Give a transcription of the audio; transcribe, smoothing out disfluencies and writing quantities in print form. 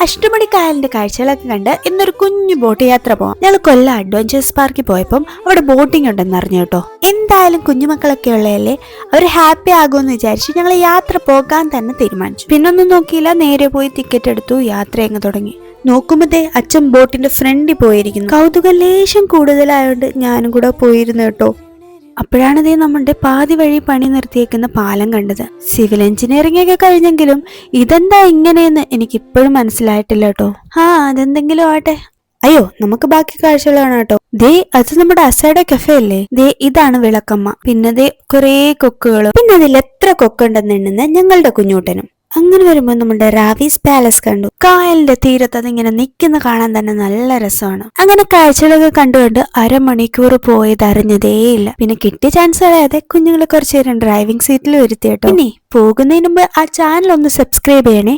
അഷ്ടമുടി കായലിന്റെ കാഴ്ചകളൊക്കെ കണ്ട് ഇന്നൊരു കുഞ്ഞു ബോട്ട് യാത്ര പോവാം. ഞങ്ങൾ കൊല്ലം അഡ്വഞ്ചേഴ്സ് പാർക്കിൽ പോയപ്പം അവിടെ ബോട്ടിംഗ് ഉണ്ടെന്ന് അറിഞ്ഞു കേട്ടോ. എന്തായാലും കുഞ്ഞുമക്കളൊക്കെ ഉള്ളതല്ലേ, അവർ ഹാപ്പി ആകുമെന്ന് വിചാരിച്ച് ഞങ്ങൾ യാത്ര പോകാൻ തന്നെ തീരുമാനിച്ചു. പിന്നൊന്നും നോക്കിയില്ല, നേരെ പോയി ടിക്കറ്റ് എടുത്തു, യാത്ര അങ്ങ് തുടങ്ങി. നോക്കുമ്പോഴേ അച്ഛൻ ബോട്ടിന്റെ ഫ്രണ്ടിൽ പോയിരിക്കുന്നു. കൗതുക ലേശം കൂടുതലായോണ്ട് ഞാനും കൂടെ പോയിരുന്നു കേട്ടോ. അപ്പോഴാണതേ നമ്മുടെ പാതി വഴി പണി നിർത്തിയേക്കുന്ന പാലം കണ്ടത്. സിവിൽ എഞ്ചിനീയറിംഗ് ഒക്കെ കഴിഞ്ഞെങ്കിലും ഇതെന്താ ഇങ്ങനെയെന്ന് എനിക്ക് ഇപ്പോഴും മനസ്സിലായിട്ടില്ല കേട്ടോ. അതെന്തെങ്കിലും ആട്ടെ. അയ്യോ, നമുക്ക് ബാക്കി കാഴ്ചകൾ കാണാം കേട്ടോ. ദേ, അത് നമ്മുടെ അസൈഡ് കഫേ അല്ലേ. ദേ, ഇതാണ് വിളക്കമ്മ. പിന്നെ ദേ കുറേ കൊക്കുകളും, പിന്നെ അതിൽ എത്ര കൊക്കുണ്ടെന്ന് എണ്ണുന്ന ഞങ്ങളുടെ കുഞ്ഞൂട്ടനും. അങ്ങനെ വരുമ്പോൾ നമ്മുടെ റാവീസ് പാലസ് കണ്ടു. കായലിന്റെ തീരത്ത് അതിങ്ങനെ നിൽക്കുന്ന കാണാൻ തന്നെ നല്ല രസമാണ്. അങ്ങനെ കാഴ്ചകളൊക്കെ കണ്ടുകൊണ്ട് അരമണിക്കൂർ പോയത് അറിഞ്ഞതേയില്ല. പിന്നെ കിട്ടിയ ചാൻസ് കളയാതെ കുഞ്ഞുങ്ങളെ കുറച്ചു നേരം ഡ്രൈവിംഗ് സീറ്റിൽ വരുത്തിയിട്ടോ. പിന്നെ പോകുന്നതിന് മുമ്പ് ആ ചാനൽ ഒന്ന് സബ്സ്ക്രൈബ് ചെയ്യണേ.